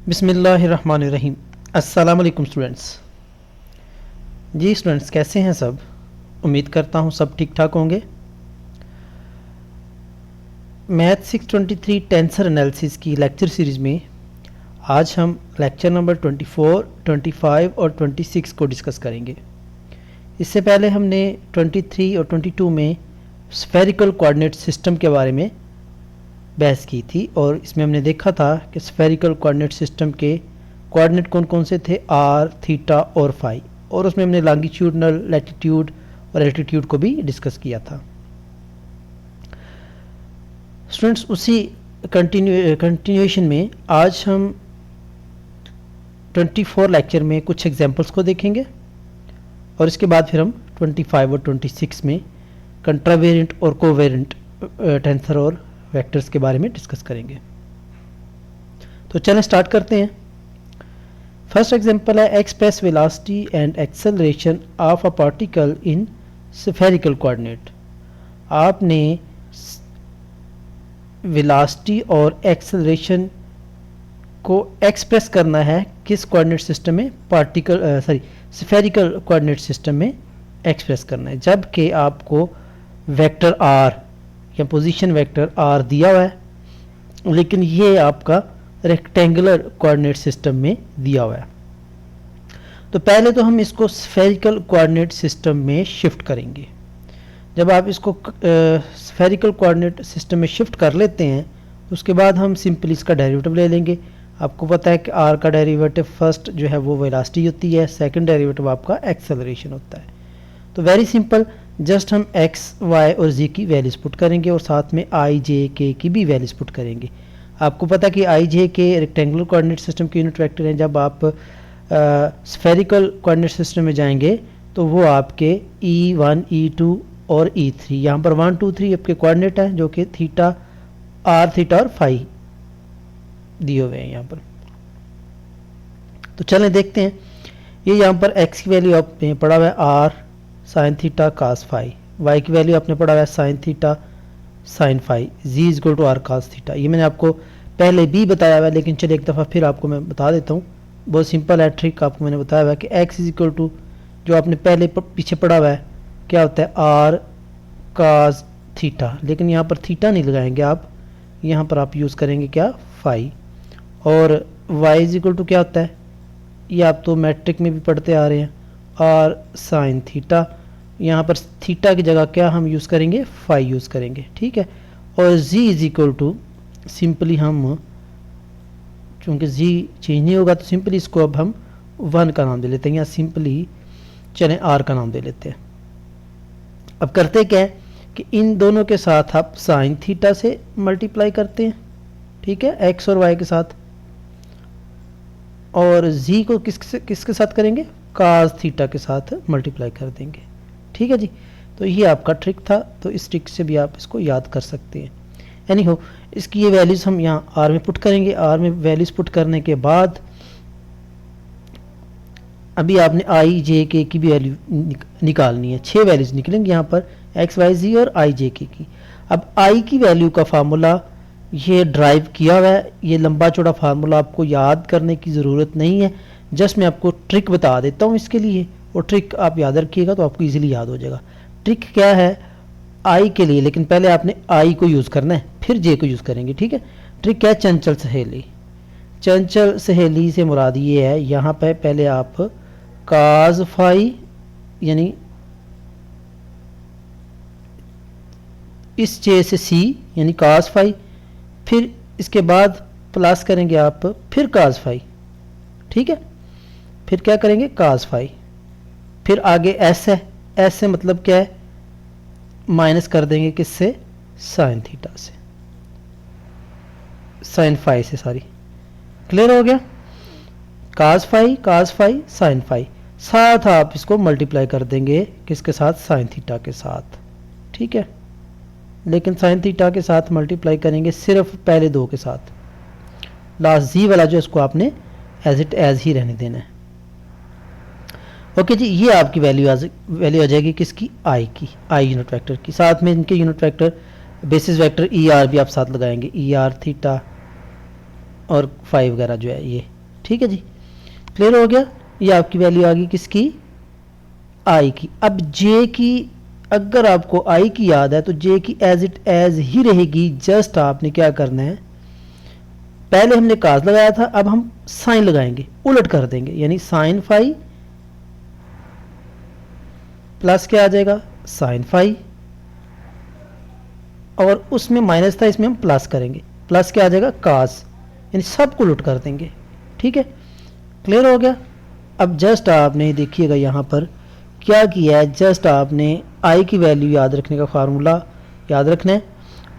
बिस्मिल्लाहिर्रहमानिर्रहीम। अस्सलाम वालेकुम स्टूडेंट्स। जी स्टूडेंट्स, कैसे हैं सब? उम्मीद करता हूँ सब ठीक ठाक होंगे। मैथ 623 टेंसर एनालिसिस की लेक्चर सीरीज़ में आज हम लेक्चर नंबर 24, 25 और 26 को डिस्कस करेंगे। इससे पहले हमने 23 और 22 में स्फेरिकल कोऑर्डिनेट सिस्टम के बारे में बहस की थी और इसमें हमने देखा था कि स्फेरिकल कोऑर्डिनेट सिस्टम के कोऑर्डिनेट कौन कौन से थे, आर, थीटा और फाई, और उसमें हमने लॉन्गिट्यूडनल, लैटिट्यूड और एल्टीट्यूड को भी डिस्कस किया था। स्टूडेंट्स, उसी कंटिन्यूएशन में आज हम 24 लेक्चर में कुछ एग्जांपल्स को देखेंगे और इसके बाद फिर हम 25 और 26 में कंट्रावेरिएंट और कोवेरिएंट टेंसर और वेक्टर्स के बारे में डिस्कस करेंगे। तो चलें स्टार्ट करते हैं। फर्स्ट एग्जांपल है express velocity and acceleration of a particle in spherical coordinate. आपने वेलोसिटी और एक्सेलरेशन को एक्सप्रेस करना है किस कोऑर्डिनेट सिस्टम में? स्फेरिकल कोऑर्डिनेट सिस्टम में एक्सप्रेस करना है, जबकि आपको वेक्टर आर या पोजीशन वेक्टर आर दिया हुआ है, लेकिन ये आपका रेक्टेंगुलर कोऑर्डिनेट सिस्टम में दिया हुआ है। तो पहले तो हम इसको स्फेरिकल कोऑर्डिनेट सिस्टम में शिफ्ट करेंगे। जब आप इसको स्फेरिकल कोऑर्डिनेट सिस्टम में शिफ्ट कर लेते हैं तो उसके बाद हम सिंपली इसका डेरिवेटिव ले लेंगे। आपको पता है कि आर का डेरिवेटिव फर्स्ट जो है वो वेलोसिटी होती है, सेकंड डेरिवेटिव आपका एक्सेलरेशन होता है। तो वेरी सिंपल, जस्ट हम एक्स, वाई और जी की वैल्यूज पुट करेंगे और साथ में आई, जे, के की भी वैल्यूज पुट करेंगे। आपको पता है कि आई, जे के रेक्टेंगुलर कोऑर्डिनेट सिस्टम के यूनिट वेक्टर हैं। जब आप स्फेरिकल कोऑर्डिनेट सिस्टम में जाएंगे तो वो आपके E1, E2 और E3, यहाँ पर 1, 2, 3 आपके कोऑर्डिनेट हैं जो कि थीटा, आर, थीटा और फाई दिए हुए हैं यहाँ पर। तो चलें देखते हैं। ये यहाँ पर एक्स की वैल्यू आपने पढ़ा हुआ है r sine theta cos phi, y की वैल्यू आपने पढ़ा हुआ है sine theta sine phi, z is equal to r cos theta. ये मैंने आपको पहले भी बताया हुआ है, लेकिन चलिए एक दफ़ा फिर आपको मैं बता देता हूँ। बहुत सिंपल है ट्रिक, आपको मैंने बताया हुआ है कि एक्स इज इक्वल टू जो आपने पहले पीछे पढ़ा हुआ है क्या होता है, आर कास थीटा, लेकिन यहाँ पर थीटा नहीं लगाएंगे आप, यहाँ पर आप यूज़ करेंगे क्या, फाई। और वाई इज इक्वल टू क्या होता है, ये आप तो मैट्रिक में भी पढ़ते आ रहे हैं, आर साइन थीटा, यहाँ पर थीटा की जगह क्या हम यूज़ करेंगे, फाई यूज़ करेंगे, ठीक है। और z is equal to simply हम, चूँकि z चेंज नहीं होगा तो सिंपली इसको अब हम 1 का नाम दे लेते हैं, या सिंपली चलें r का नाम दे लेते हैं। अब करते क्या है कि इन दोनों के साथ आप साइन थीटा से मल्टीप्लाई करते हैं, ठीक है, x और y के साथ, और z को किसके साथ करेंगे, कास थीटा के साथ मल्टीप्लाई कर देंगे, ठीक है जी। तो ये आपका ट्रिक था, तो इस ट्रिक से भी आप इसको याद कर सकते हैं। एनी हो, इसकी ये वैल्यूज़ हम यहाँ आर में पुट करेंगे। आर में वैल्यूज़ पुट करने के बाद अभी आपने आई, जे, के की भी वैल्यू निकालनी है। 6 वैल्यूज़ निकलेंगी यहाँ पर, एक्स, वाई, जी और आई, जे, के की। अब आई की वैल्यू का फार्मूला ये ड्राइव किया हुआ है, ये लंबा चौड़ा फार्मूला आपको याद करने की ज़रूरत नहीं है, जस्ट मैं आपको ट्रिक बता देता हूँ इसके लिए, और ट्रिक आप याद रखिएगा तो आपको इजीली याद हो जाएगा। ट्रिक क्या है आई के लिए, लेकिन पहले आपने आई को यूज़ करना है, फिर जे को यूज़ करेंगे, ठीक है। ट्रिक क्या है, चंचल सहेली। चंचल सहेली से मुराद ये है, यहाँ पे पहले आप काज फाई यानी इस जे से सी यानी काज फाई, फिर इसके बाद प्लस करेंगे आप, फिर काज फाई, ठीक है, फिर क्या करेंगे काज फाई, फिर आगे एस है, एस से मतलब क्या है, माइनस कर देंगे किससे, साइन थीटा से, साइन फाई से, सॉरी, क्लियर हो गया। काज फाई साइन फाई, साथ आप इसको मल्टीप्लाई कर देंगे किसके साथ, साइन थीटा के साथ, ठीक है। लेकिन साइन थीटा के साथ मल्टीप्लाई करेंगे सिर्फ पहले दो के साथ, लास्ट जी वाला जो इसको आपने एज इट एज ही रहने देना है। ओके जी, ये आपकी वैल्यू आ जाएगी किसकी, आई की, आई यूनिट वेक्टर की। साथ में इनके unit vector basis vector E R भी आप साथ लगाएंगे, ई आर थीटा और 5 वगैरह जो है ये, ठीक है जी, क्लियर हो गया। ये आपकी वैल्यू आ गई किसकी, आई की। अब जे की, अगर आपको आई की याद है तो जे की एज इट एज ही रहेगी, जस्ट आपने क्या करना है, पहले हमने काज लगाया था, अब हम साइन लगाएंगे, उलट कर देंगे, यानी साइन फाई प्लस क्या आ जाएगा, साइन फाई, और उसमें माइनस था, इसमें हम प्लस करेंगे, प्लस क्या आ जाएगा, काज, यानी सबको उलट कर देंगे, ठीक है, क्लियर हो गया। अब जस्ट आपने देखिएगा यहाँ पर क्या किया है, जस्ट आपने आई की वैल्यू याद रखने का फार्मूला याद रखना है,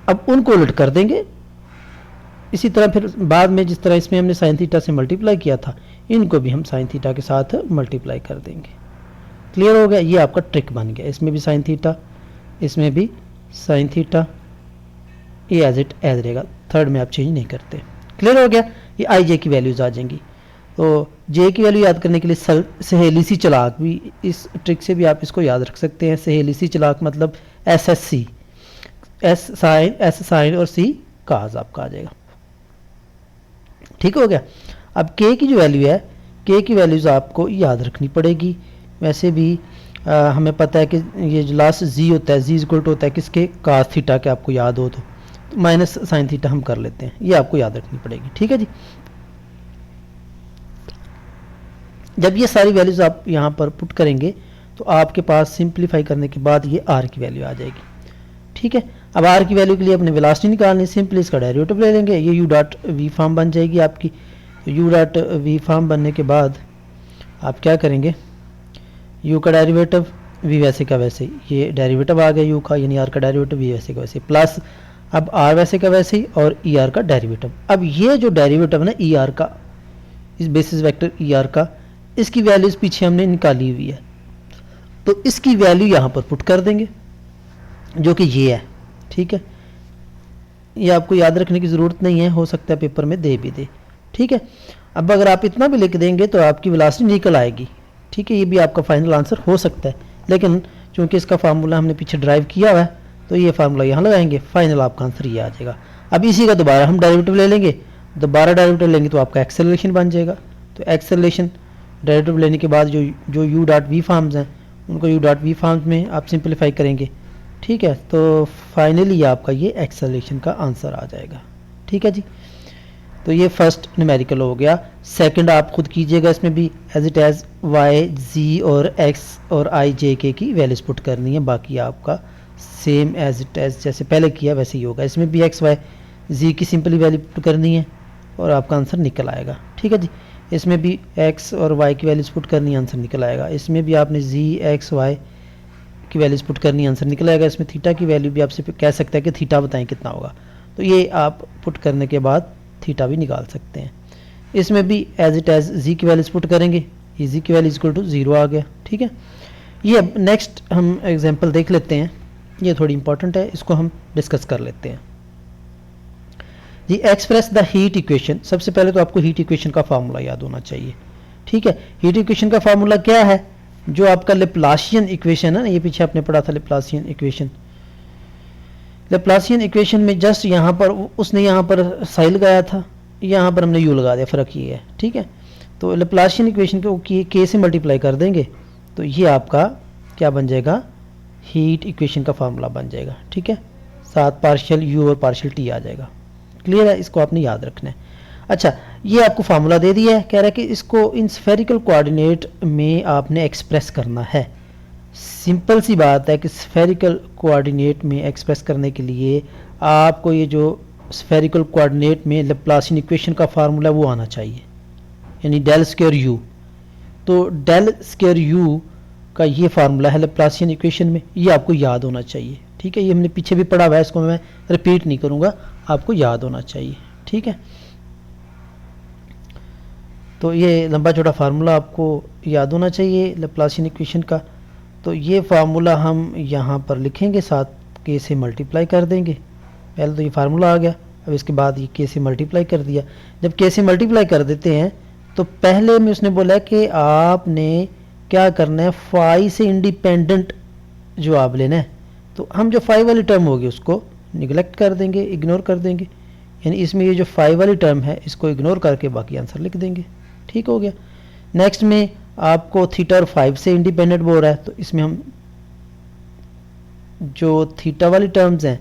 अब उनको उलट कर देंगे। इसी तरह फिर बाद में जिस तरह इसमें हमने साइन थीटा से मल्टीप्लाई किया था, इनको भी हम साइन थीटा के साथ मल्टीप्लाई कर देंगे, क्लियर हो गया। ये आपका ट्रिक बन गया, इसमें भी साइन थीटा, इसमें भी साइन थीटा, ये एज इट एज रहेगा, थर्ड में आप चेंज नहीं करते, क्लियर हो गया। ये आई जे की वैल्यूज आ जाएंगी। तो जे की वैल्यू याद करने के लिए सहेली सी चलाक भी, इस ट्रिक से भी आप इसको याद रख सकते हैं। सहेली सी चलाक मतलब s s c, s sine और सी काज आपका आ जाएगा, ठीक हो गया। अब के की जो वैल्यू है, के की वैल्यूज आपको याद रखनी पड़ेगी। वैसे भी हमें पता है कि ये जो लास्ट जी होता है, जी इक्वल टू होता है किसके, काज थीटा के, आपको याद हो तो माइनस साइन थीटा हम कर लेते हैं, ये आपको याद रखनी पड़ेगी, ठीक है जी। जब ये सारी वैल्यूज आप यहाँ पर पुट करेंगे तो आपके पास सिंप्लीफाई करने के बाद ये आर की वैल्यू आ जाएगी, ठीक है। अब आर की वैल्यू के लिए अपने वेलोसिटी निकालनी, सिंपली इसका डेरिवेटिव ले लेंगे, ये यू डॉट वी फॉर्म बन जाएगी आपकी। तो यू डॉट वी फॉर्म बनने के बाद आप क्या करेंगे, यू का डेरिवेटिव वी वैसे का वैसे, ये डेरिवेटिव आ गया यू का, यानी आर का डेरिवेटिव वी वैसे का वैसे, प्लस अब आर वैसे का वैसे ही और ई आर का डेरिवेटिव। अब ये जो डेरिवेटिव है ना ई आर का, इस बेसिस वेक्टर ई आर का, इसकी वैल्यूज पीछे हमने निकाली हुई है, तो इसकी वैल्यू यहाँ पर पुट कर देंगे जो कि ये है, ठीक है। ये आपको याद रखने की ज़रूरत नहीं है, हो सकता है पेपर में दे भी दे, ठीक है। अब अगर आप इतना भी लिख देंगे तो आपकी वेलोसिटी निकल आएगी, ठीक है। ये भी आपका फाइनल आंसर हो सकता है, लेकिन चूंकि इसका फार्मूला हमने पीछे ड्राइव किया हुआ है तो ये फार्मूला यहाँ लगाएंगे, फाइनल आपका आंसर ये आ जाएगा। अब इसी का दोबारा हम डेरिवेटिव ले लेंगे, दोबारा डेरिवेटिव लेंगे तो आपका एक्सेलरेशन बन जाएगा। तो एक्सेलरेशन डेरिवेटिव लेने के बाद जो यू डॉट वी फॉर्म्स हैं उनको यू डॉट वी फॉर्म्स में आप सिंप्लीफाई करेंगे, ठीक है। तो फाइनली आपका ये एक्सेलरेशन का आंसर आ जाएगा, ठीक है जी। तो ये फर्स्ट न्यूमेरिकल हो गया। सेकंड आप खुद कीजिएगा, इसमें भी एज इट एज वाई जी और एक्स और आई जे के की वैल्यूज पुट करनी है, बाकी आपका सेम एज इट एज जैसे पहले किया वैसे ही होगा। इसमें भी एक्स वाई जी की सिंपली वैल्यू पुट करनी है और आपका आंसर निकल आएगा, ठीक है जी। इसमें भी एक्स और वाई की वैल्यूज पुट करनी है, आंसर निकल आएगा। इसमें भी आपने जी एक्स वाई की वैल्यूज पुट करनी है, आंसर निकल आएगा। इसमें थीटा की वैल्यू भी आपसे कह सकता है कि थीटा बताएं कितना होगा, तो ये आप पुट करने के बाद थीटा भी निकाल सकते हैं। इसमें भी एज इट एज जी की वैल्यूज पुट करेंगे, ये जी की वैल्यू इक्वल टू 0 आ गया, ठीक है। ये अब नेक्स्ट हम एग्जांपल देख लेते हैं, ये थोड़ी इंपॉर्टेंट है, इसको हम डिस्कस कर लेते हैं जी। एक्सप्रेस द हीट इक्वेशन, सबसे पहले तो आपको हीट इक्वेशन का फार्मूला याद होना चाहिए, ठीक है। हीट इक्वेशन का फार्मूला क्या है, जो आपका लेप्लासियन इक्वेशन है ना, ये पीछे आपने पढ़ा था लेप्लासियन इक्वेशन। लेप्लासियन इक्वेशन में जस्ट यहाँ पर उसने यहाँ पर साई लगाया था, यहाँ पर हमने यू लगा दिया, फ़र्क ये है, ठीक है। तो लेप्लासियन इक्वेशन को के से मल्टीप्लाई कर देंगे तो ये आपका क्या बन जाएगा, हीट इक्वेशन का फार्मूला बन जाएगा, ठीक है। साथ पार्शियल यू और पार्शियल टी आ जाएगा, क्लियर है, इसको आपने याद रखना है। अच्छा, ये आपको फार्मूला दे दिया है, कह रहा है कि इसको इन स्फेरिकल कोऑर्डिनेट में आपने एक्सप्रेस करना है। सिंपल सी बात है कि स्फेरिकल कोऑर्डिनेट में एक्सप्रेस करने के लिए आपको ये जो स्फेरिकल कोऑर्डिनेट में लेप्लासियन इक्वेशन का फार्मूला वो आना चाहिए, यानी डेल स्क्वायर यू। तो डेल स्क्वायर यू का ये फार्मूला है लेप्लासियन इक्वेशन में, ये आपको याद होना चाहिए, ठीक है। ये हमने पीछे भी पढ़ा हुआ है, इसको मैं रिपीट नहीं करूँगा, आपको याद होना चाहिए, ठीक है। तो ये लंबा चौड़ा फार्मूला आपको याद होना चाहिए लेप्लासियन इक्वेशन का। तो ये फार्मूला हम यहाँ पर लिखेंगे, साथ के से मल्टीप्लाई कर देंगे। पहले तो ये फार्मूला आ गया, अब इसके बाद ये के से मल्टीप्लाई कर दिया। जब के से मल्टीप्लाई कर देते हैं तो पहले में उसने बोला कि आपने क्या करना है, फाई से इंडिपेंडेंट जो आप लेना है। तो हम जो फाई वाली टर्म होगी उसको निगलेक्ट कर देंगे, इग्नोर कर देंगे, यानी इसमें ये जो 5 वाली टर्म है इसको इग्नोर करके बाकी आंसर लिख देंगे। ठीक हो गया। नेक्स्ट में आपको थीटा और 5 से इंडिपेंडेंट बोल रहा है, तो इसमें हम जो थीटा वाली टर्म्स हैं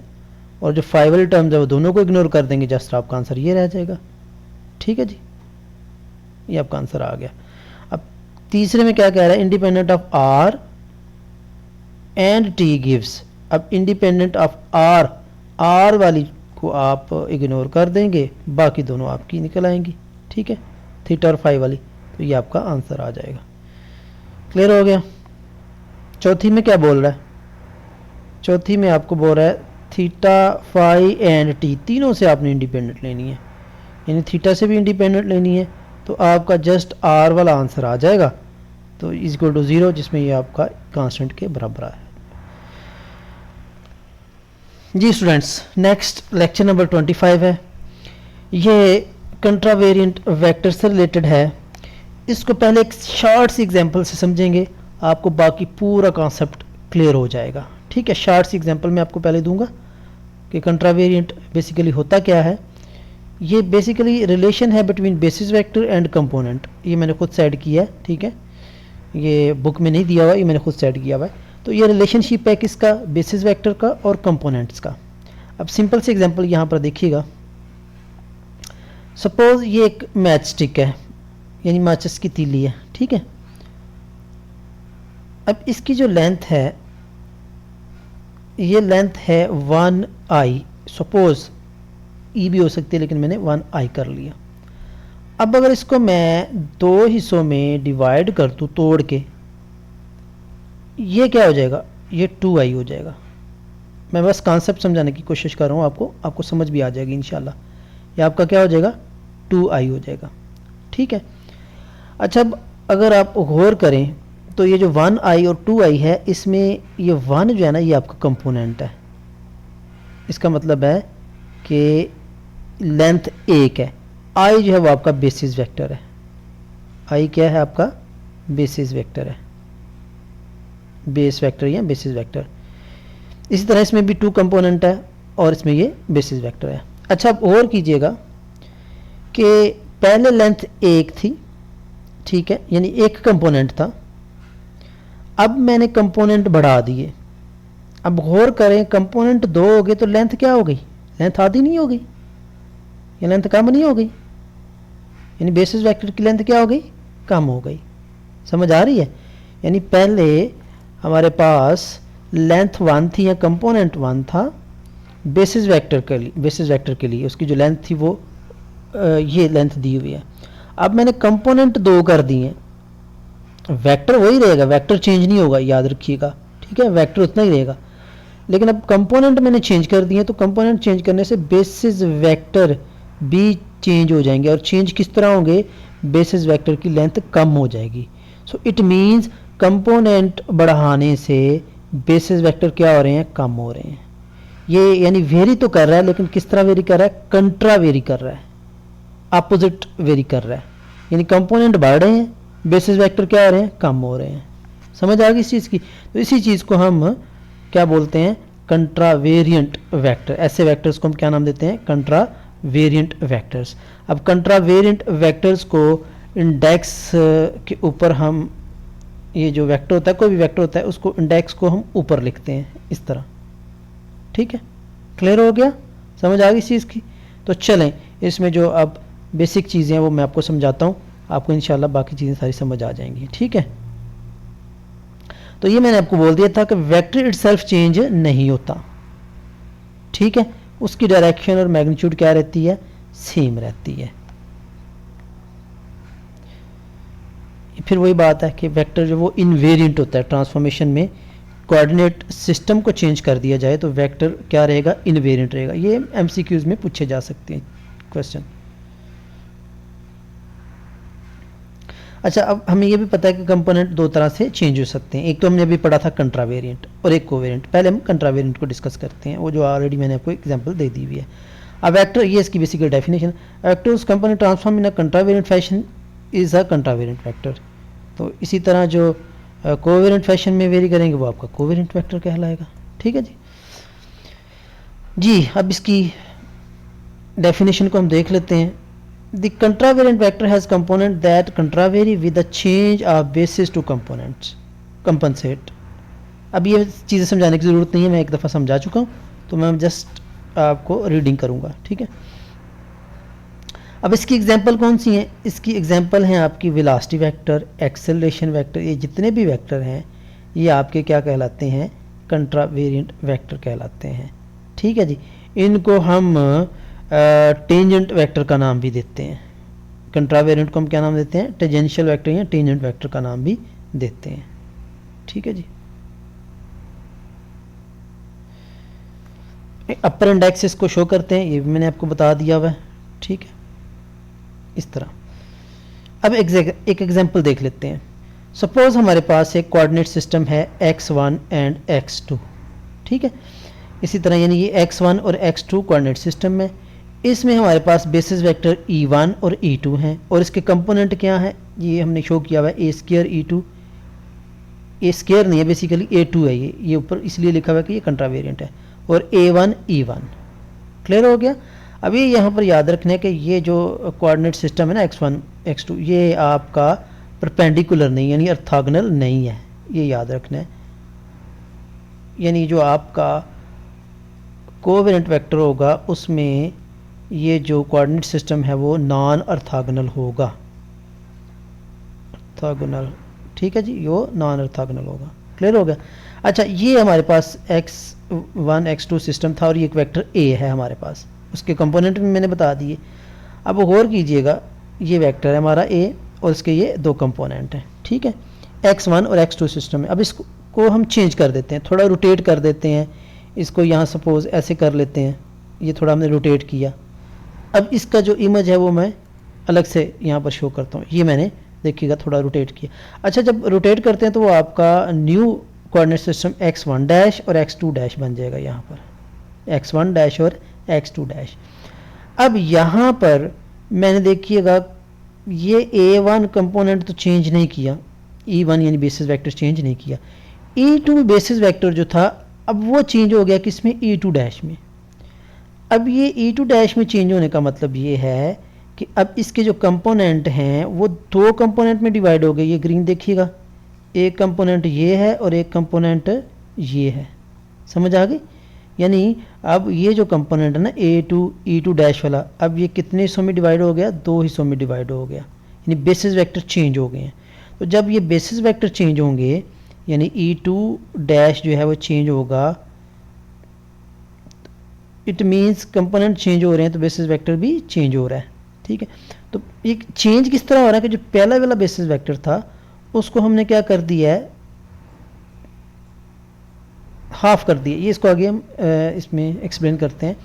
और जो 5 वाली टर्म्स है वो दोनों को इग्नोर कर देंगे, जस्ट आपका आंसर ये रह जाएगा। ठीक है जी, ये आपका आंसर आ गया। अब तीसरे में क्या कह रहा है, independent of r and t gives. अब इंडिपेंडेंट ऑफ आर वाली को आप इग्नोर कर देंगे, बाकी दोनों आपकी निकल आएंगी। ठीक है, थीटा और 5 वाली, तो ये आपका आंसर आ जाएगा। क्लियर हो गया। चौथी में क्या बोल रहा है, चौथी में आपको बोल रहा है थीटा 5 एंड टी तीनों से आपने इंडिपेंडेंट लेनी है, यानी थीटा से भी इंडिपेंडेंट लेनी है, तो आपका जस्ट आर वाला आंसर आ जाएगा, तो इज इक्वल टू 0, जिसमें ये आपका कांस्टेंट के बराबर है। जी स्टूडेंट्स, नेक्स्ट लेक्चर नंबर 25 है, ये कंट्रावेरिएंट वेक्टर से रिलेटेड है। इसको पहले एक शॉर्ट सी एग्जांपल से समझेंगे, आपको बाकी पूरा कॉन्सेप्ट क्लियर हो जाएगा। ठीक है, शॉर्ट सी एग्जांपल मैं आपको पहले दूंगा कि कंट्रावेरिएंट बेसिकली होता क्या है। ये बेसिकली रिलेशन है between basis vector and component, ये मैंने खुद सेट किया है। ठीक है, ये बुक में नहीं दिया हुआ, ये मैंने खुद सेट किया हुआ है। तो ये रिलेशनशिप है किसका, बेसिस वेक्टर का और कंपोनेंट्स का। अब सिंपल से एग्जांपल यहाँ पर देखिएगा, सपोज ये एक मैच स्टिक है, यानी माचिस की तीली है। ठीक है, अब इसकी जो लेंथ है, ये लेंथ है 1i, सपोज ई भी हो सकती है, लेकिन मैंने 1i कर लिया। अब अगर इसको मैं दो हिस्सों में डिवाइड कर दूँ तोड़ के, ये क्या हो जाएगा, ये 2i हो जाएगा। मैं बस कॉन्सेप्ट समझाने की कोशिश कर रहा हूँ, आपको समझ भी आ जाएगी इंशाल्लाह। ये आपका क्या हो जाएगा, 2i हो जाएगा। ठीक है, अच्छा अब अगर आप गौर करें तो ये जो 1i और 2i है, इसमें ये 1 जो है ना, ये आपका कंपोनेंट है। इसका मतलब है कि लेंथ 1 है, i जो है वो आपका बेसिस वेक्टर है। i क्या है, आपका बेसिस वेक्टर है, बेस वेक्टर या बेसिस वेक्टर। इसी तरह इसमें भी 2 कंपोनेंट है और इसमें ये बेसिस वेक्टर है। अच्छा अब और कीजिएगा कि पहले लेंथ 1 थी, ठीक है, यानी एक कंपोनेंट था। अब मैंने कंपोनेंट बढ़ा दिए। अब गौर करें, कंपोनेंट 2 हो गए तो लेंथ क्या हो गई, लेंथ आधी नहीं हो गई, या लेंथ कम नहीं हो गई, यानी बेसिस वेक्टर की लेंथ क्या हो गई, कम हो गई। समझ आ रही है। यानी पहले हमारे पास लेंथ 1 थी या कंपोनेंट 1 था बेसिस वेक्टर के लिए उसकी जो लेंथ थी वो ये लेंथ दी हुई है। अब मैंने कंपोनेंट 2 कर दिए, वेक्टर वही रहेगा, वेक्टर चेंज नहीं होगा, याद रखिएगा। ठीक है, वेक्टर उतना ही रहेगा, लेकिन अब कंपोनेंट मैंने चेंज कर दिए, तो कंपोनेंट चेंज करने से बेसिस वेक्टर भी चेंज हो जाएंगे। और चेंज किस तरह होंगे, बेसिस वेक्टर की लेंथ कम हो जाएगी। सो इट मीन्स कंपोनेंट बढ़ाने से बेसिस वेक्टर क्या हो रहे हैं, कम हो रहे हैं। ये यानी वेरी तो कर रहा है, लेकिन किस तरह वेरी कर रहा है, कंट्रा वेरी कर रहा है, अपोजिट वेरी कर रहा है। यानी कंपोनेंट बढ़ रहे हैं, बेसिस वेक्टर क्या हो रहे हैं, कम हो रहे हैं। समझ आ गई इस चीज़ की। तो इसी चीज़ को हम क्या बोलते हैं, कंट्रावेरिएंट वेक्टर। ऐसे वेक्टर्स को हम क्या नाम देते हैं, कंट्रावेरिएंट वेक्टर्स। अब कंट्रावेरिएंट वेक्टर्स को इंडेक्स के ऊपर हम, ये जो वेक्टर होता है, कोई भी वेक्टर होता है, उसको इंडेक्स को हम ऊपर लिखते हैं इस तरह। ठीक है, क्लियर हो गया, समझ आ गई इस चीज़ की। तो चलें, इसमें जो अब बेसिक चीज़ें हैं वो मैं आपको समझाता हूँ, आपको इंशाल्लाह बाकी चीज़ें सारी समझ आ जाएंगी। ठीक है, तो ये मैंने आपको बोल दिया था कि वेक्टर इटसेल्फ चेंज नहीं होता। ठीक है, उसकी डायरेक्शन और मैग्नीट्यूड क्या रहती है, सेम रहती है। फिर वही बात है कि वेक्टर जो वो इनवेरिएंट होता है, ट्रांसफॉर्मेशन में कोऑर्डिनेट सिस्टम को चेंज कर दिया जाए तो वेक्टर क्या रहेगा, इनवेरिएंट रहेगा। ये एमसीक्यूज में पूछे जा सकते हैं क्वेश्चन। अच्छा, अब हमें ये भी पता है कि कंपोनेंट 2 तरह से चेंज हो सकते हैं। एक तो हमने अभी पढ़ा था कंट्रावेरिएंट और एक कोवेरिएंट। पहले हम कंट्रावेरिएंट को डिस्कस करते हैं, वो जो ऑलरेडी मैंने आपको एग्जांपल दे दी हुई है। अब वेक्टर, ये इसकी बेसिकल डेफिनेशन, वेक्टर उस component transform in a contravariant fashion is a contravariant vector. तो इसी तरह जो कोवेरिएंट फैशन में वेरी करेंगे वो आपका कोवेरिएंट वेक्टर कहलाएगा। ठीक है जी। अब इसकी डेफिनेशन को हम देख लेते हैं। The contravariant vector has component that contravary with the change of basis to components compensate. अब ये चीज़ें समझाने की ज़रूरत नहीं है, मैं एक दफ़ा समझा चुका हूँ, तो मैं जस्ट आपको रीडिंग करूँगा, ठीक है। अब इसकी एग्जांपल कौन सी हैं? इसकी एग्जांपल हैं आपकी वेलोसिटी वेक्टर, एक्सेलरेशन वेक्टर, ये जितने भी वेक्टर हैं ये आपके क्या कहलाते हैं? कंट्रावेरिएंट वेक्टर कहलाते हैं, ठीक है जी। इनको हम टेंजेंट वेक्टर का नाम भी देते हैं। कंट्रावेरिएंट को हम क्या नाम देते हैं? टेंजेंशियल वेक्टर या टेंजेंट वेक्टर का नाम भी देते हैं, ठीक है जी। अपर एंड एक्सिस को शो करते हैं, ये भी मैंने आपको बता दिया हुआ है, ठीक है, इस तरह। अब एक एग्जांपल देख लेते हैं। सपोज हमारे पास एक कोऑर्डिनेट सिस्टम है x1 एंड x2, ठीक है। इसी तरह यानी ये x1 और x2 कोऑर्डिनेट सिस्टम है। इसमें हमारे पास बेसिस वेक्टर e1 और e2 हैं और इसके कंपोनेंट क्या हैं ये हमने शो किया हुआ है, ए स्क्वायर e2, ए स्क्वायर नहीं है बेसिकली a2 है, ये ऊपर इसलिए लिखा हुआ है कि ये कंट्रावेरिएंट है, और a1 e1। क्लियर हो गया। अभी यहाँ पर याद रखना है कि ये जो कोऑर्डिनेट सिस्टम है ना x1 x2, ये आपका परपेंडिकुलर नहीं यानी ऑर्थोगोनल नहीं है, ये याद रखना है। यानी जो आपका कोवेरिएंट वेक्टर होगा उसमें ये जो कोऑर्डिनेट सिस्टम है वो नॉन ऑर्थोगोनल होगा, ऑर्थोगोनल, ठीक है जी, वो नॉन ऑर्थोगोनल होगा। क्लियर हो गया। अच्छा, ये हमारे पास x1 x2 सिस्टम था और ये एक वेक्टर a है हमारे पास, उसके कंपोनेंट भी मैंने बता दिए। अब गौर कीजिएगा, ये वेक्टर है हमारा a और इसके ये दो कंपोनेंट हैं, ठीक है, x1 और x2 सिस्टम है। अब इसको हम चेंज कर देते हैं, थोड़ा रोटेट कर देते हैं इसको, यहाँ सपोज ऐसे कर लेते हैं, ये थोड़ा हमने रोटेट किया। अब इसका जो इमेज है वो मैं अलग से यहाँ पर शो करता हूँ, ये मैंने देखिएगा थोड़ा रोटेट किया। अच्छा, जब रोटेट करते हैं तो वो आपका new coordinate system x1 dash और x2 डैश बन जाएगा, यहाँ पर x1 डैश और x2 डैश। अब यहाँ पर मैंने देखिएगा ये a1 कंपोनेंट तो चेंज नहीं किया, e1 यानी बेसिस वेक्टर चेंज नहीं किया, e2 बेसिस वेक्टर जो था अब वो चेंज हो गया किसमें? e2 डैश में। अब ये e2 डैश में चेंज होने का मतलब ये है कि अब इसके जो कंपोनेंट हैं वो दो कंपोनेंट में डिवाइड हो गए। ये ग्रीन देखिएगा, एक कंपोनेंट ये है और एक कंपोनेंट ये है, समझ आ गई? यानी अब ये जो कंपोनेंट है ना e2 डैश वाला, अब ये कितने हिस्सों में डिवाइड हो गया? दो हिस्सों में डिवाइड हो गया, यानी बेसिस वेक्टर चेंज हो गए हैं। तो जब ये बेसिस वेक्टर चेंज होंगे यानी e2 डैश जो है वो चेंज होगा, इट मीन्स कंपोनेंट चेंज हो रहे हैं तो बेसिस वेक्टर भी चेंज हो रहा है, ठीक है। तो एक चेंज किस तरह हो रहा है कि जो पहला वाला बेसिस वेक्टर था उसको हमने क्या कर दिया है? हाफ कर दिया। ये इसको आगे हम इसमें एक्सप्लेन करते हैं।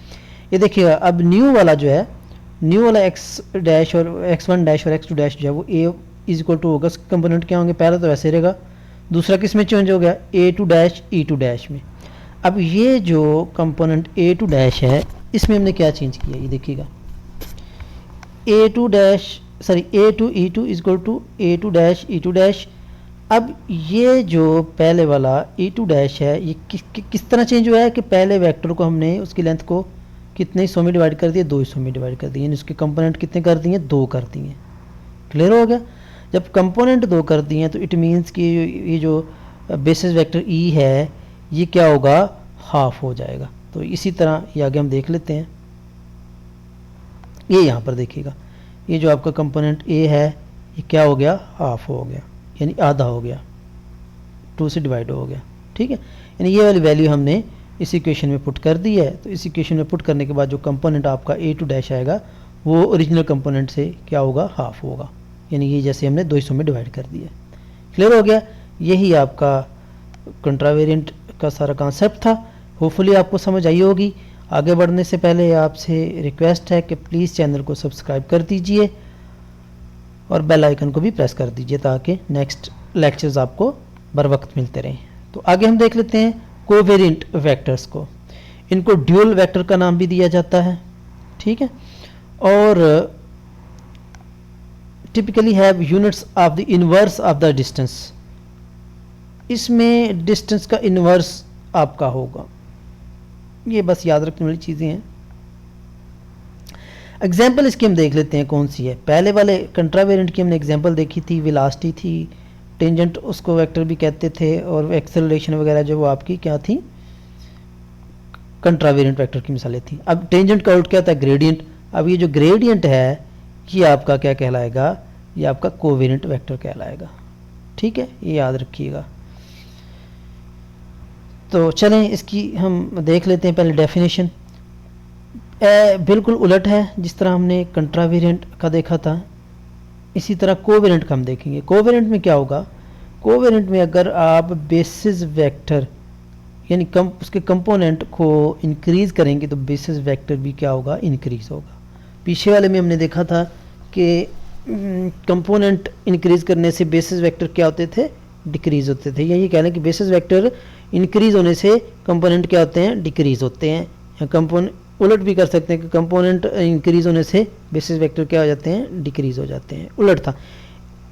ये देखिएगा, अब न्यू वाला जो है, न्यू वाला x डैश और x1 डैश और x2 डैश जो है वो a इज इक्वल टू होगा, उसके कंपोनेंट क्या होंगे? पहला तो वैसे रहेगा, दूसरा किस में चेंज हो गया? a2 डैश e2 डैश में। अब ये जो कंपोनेंट a2 डैश है इसमें हमने क्या चेंज किया? ये देखिएगा, a2 dash sorry a2 e2 is equal to a2 dash e2 dash. अब ये जो पहले वाला e2 डैश है ये किस तरह चेंज हुआ है कि पहले वेक्टर को हमने उसकी लेंथ को कितने हिस्सों में डिवाइड कर दिया? दो हिस्सों में डिवाइड कर दिए, यानी उसके कंपोनेंट कितने कर दिए? दो कर दिए। क्लियर हो गया। जब कंपोनेंट दो कर दिए तो इट मीन्स कि ये जो बेसिस वेक्टर e है ये क्या होगा? हाफ हो जाएगा। तो इसी तरह ये आगे हम देख लेते हैं। ये यहाँ पर देखिएगा, ये जो आपका कंपोनेंट a है ये क्या हो गया? हाफ हो गया, यानी आधा हो गया, 2 से डिवाइड हो गया, ठीक है। यानी ये वाली वैल्यू हमने इस इक्वेशन में पुट कर दी है। तो इस इक्वेशन में पुट करने के बाद जो कंपोनेंट आपका a2 डैश आएगा वो ओरिजिनल कंपोनेंट से क्या होगा? हाफ होगा, यानी ये जैसे हमने दो हिस्सों में डिवाइड कर दिया। क्लियर हो गया। यही आपका कंट्रावेरिएंट का सारा कॉन्सेप्ट था। होपफुली आपको समझ आई होगी। आगे बढ़ने से पहले आपसे रिक्वेस्ट है कि प्लीज़ चैनल को सब्सक्राइब कर दीजिए और बेल आइकन को भी प्रेस कर दीजिए ताकि नेक्स्ट लेक्चर्स आपको बर वक्त मिलते रहें। तो आगे हम देख लेते हैं कोवेरिएंट वेक्टर्स को। इनको ड्यूल वेक्टर का नाम भी दिया जाता है, ठीक है, और typically have units of the inverse of the distance. इसमें डिस्टेंस का इनवर्स आपका होगा, ये बस याद रखने वाली चीज़ें हैं। एग्जाम्पल इसकी हम देख लेते हैं कौन सी है। पहले वाले कंट्रा वेरिएंट की हमने एग्जाम्पल देखी थी, वेलोसिटी थी, टेंजेंट उसको वेक्टर भी कहते थे, और एक्सेलरेशन वगैरह जो वो आपकी क्या थी, कंट्रा वेरिएंट वेक्टर की मिसालें थी। अब टेंजेंट का आउट क्या होता है, ग्रेडियंट। अब ये जो ग्रेडियंट है ये आपका क्या कहलाएगा, ये आपका कोवेरिएंट वेक्टर कहलाएगा। ठीक है, ये याद रखिएगा। तो चलें इसकी हम देख लेते हैं पहले डेफिनेशन। बिल्कुल उलट है, जिस तरह हमने कंट्रा वेरिएंट का देखा था इसी तरह कोवेरिएंट का हम देखेंगे। कोवेरिएंट में क्या होगा, कोवेरिएंट में अगर आप बेसिस वेक्टर यानी उसके कंपोनेंट को इंक्रीज करेंगे तो बेसिस वेक्टर भी क्या होगा, इंक्रीज होगा। पीछे वाले में हमने देखा था कि कंपोनेंट इंक्रीज करने से बेसिस वेक्टर क्या होते थे, डिक्रीज होते थे। यही कह लें कि बेसिस वेक्टर इंक्रीज होने से कंपोनेंट क्या होते हैं, डिक्रीज होते हैं। या कंपोनेंट उलट भी कर सकते हैं कि कंपोनेंट इंक्रीज होने से बेसिस वेक्टर क्या हो जाते हैं, डिक्रीज हो जाते हैं। उलट था।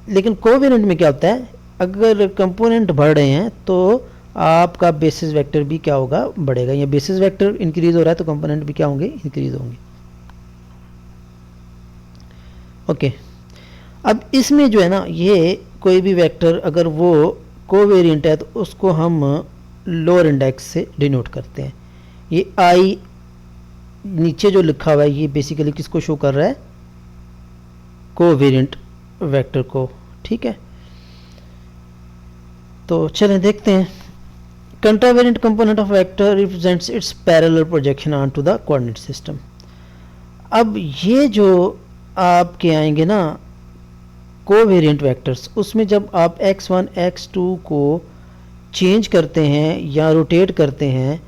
लेकिन कोवेरिएंट में क्या होता है, अगर कंपोनेंट बढ़ रहे हैं तो आपका बेसिस वेक्टर भी क्या होगा, बढ़ेगा। या बेसिस वेक्टर इंक्रीज हो रहा है तो कंपोनेंट भी क्या होंगे, इंक्रीज होंगे। ओके, अब इसमें जो है ना, ये कोई भी वेक्टर अगर वो कोवेरिएंट है तो उसको हम लोअर इंडेक्स से डिनोट करते हैं। ये आई नीचे जो लिखा हुआ है ये बेसिकली किसको शो कर रहा है, कोवेरिएंट वेक्टर को। ठीक है, तो चलें देखते हैं। Contravariant component of vector represents its parallel projection on to the coordinate system. अब ये जो आपके आएंगे ना कोवेरिएंट वेक्टर्स, उसमें जब आप x1 x2 को चेंज करते हैं या रोटेट करते हैं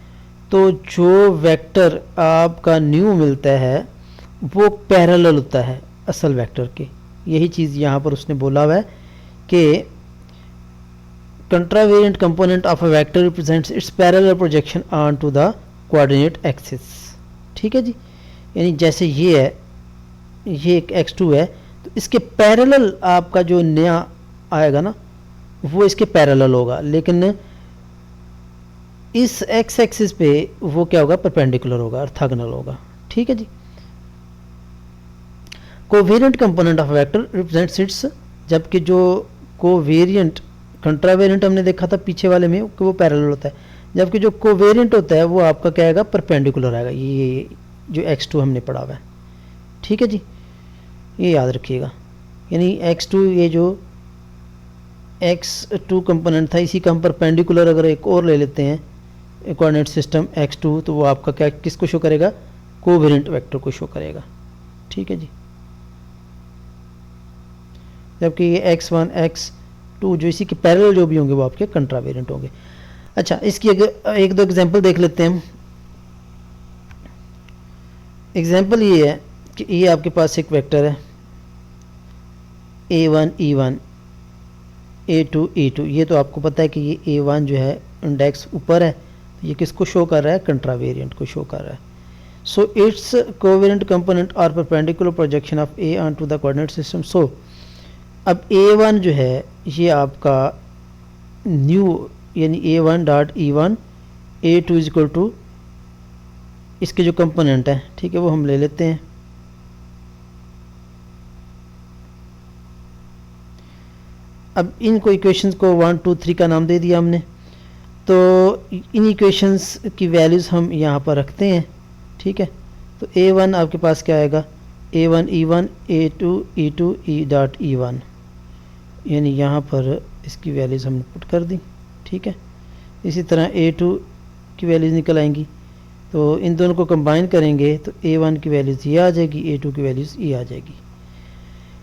तो जो वेक्टर आपका न्यू मिलता है वो पैरेलल होता है असल वेक्टर के। यही चीज़ यहाँ पर उसने बोला हुआ है कि contravariant component of a vector represents its parallel projection on to the coordinate axis. ठीक है जी, यानी जैसे ये है, ये एक x2 है तो इसके पैरेलल आपका जो नया आएगा ना वो इसके पैरेलल होगा, लेकिन इस x एक्सिस पे वो क्या होगा, परपेंडिकुलर होगा, ऑर्थोगोनल होगा। ठीक है जी। Covariant component of vector represents its, जबकि जो कोवेरिएंट कंट्रावेरिएंट हमने देखा था पीछे वाले में कि वो पैरेलल होता है, जबकि जो कोवेरिएंट होता है वो आपका क्या आएगा, परपेंडिकुलर आएगा। ये जो x2 हमने पढ़ा हुआ है। ठीक है जी, ये याद रखिएगा। यानी x2 ये जो x2 कंपोनेंट था इसी का हम परपेंडिकुलर अगर एक और ले लेते हैं कोऑर्डिनेट सिस्टम x2 तो वो आपका क्या किसको शो करेगा, कोवेरिएंट वेक्टर को शो करेगा। ठीक है जी, जबकि ये x1 x2 जो इसी के पैरेलल जो भी होंगे वो आपके कंट्रावेरिएंट होंगे। अच्छा, इसकी एक दो एग्जांपल देख लेते हैं हम। एग्जांपल ये है कि ये आपके पास एक वेक्टर है a1 e1 a2 e2। ये तो आपको पता है कि ये a1 जो है इंडेक्स ऊपर है, ये किसको शो कर रहा है, कंट्रावेरिएंट को शो कर रहा है। So its covariant component or perpendicular projection of a on to the coordinate system. So अब a1 जो है ये आपका न्यू यानी a1 dot e1 a2 is equal to इसके जो कंपोनेंट है, ठीक है, वो हम ले लेते हैं। अब इनको इक्वेशंस को 1 2 3 का नाम दे दिया हमने, तो इन इक्वेशंस की वैल्यूज़ हम यहाँ पर रखते हैं। ठीक है, तो a1 आपके पास क्या आएगा, a1 e1 a2 e2 e dot e1, यानी यहाँ पर इसकी वैल्यूज़ हमने पुट कर दी। ठीक है, इसी तरह a2 की वैल्यूज़ निकल आएंगी, तो इन दोनों को कंबाइन करेंगे तो a1 की वैल्यूज़ ये आ जाएगी, a2 की वैल्यूज़ ये आ जाएगी।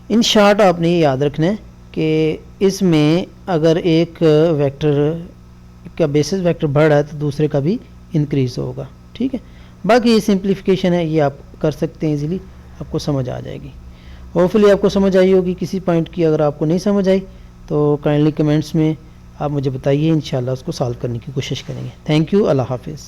इन शॉर्ट आपने ये याद रखना है कि इसमें अगर एक वेक्टर का बेसिस वेक्टर बढ़ रहा है तो दूसरे का भी इंक्रीज होगा। ठीक है, बाकी ये सिंप्लीफिकेशन है, ये आप कर सकते हैं इजीली, आपको समझ आ जाएगी। होपफुली आपको समझ आई होगी। किसी पॉइंट की अगर आपको नहीं समझ आई तो काइंडली कमेंट्स में आप मुझे बताइए, इंशाल्लाह उसको सॉल्व करने की कोशिश करेंगे। थैंक यू, अल्लाह हाफिज़।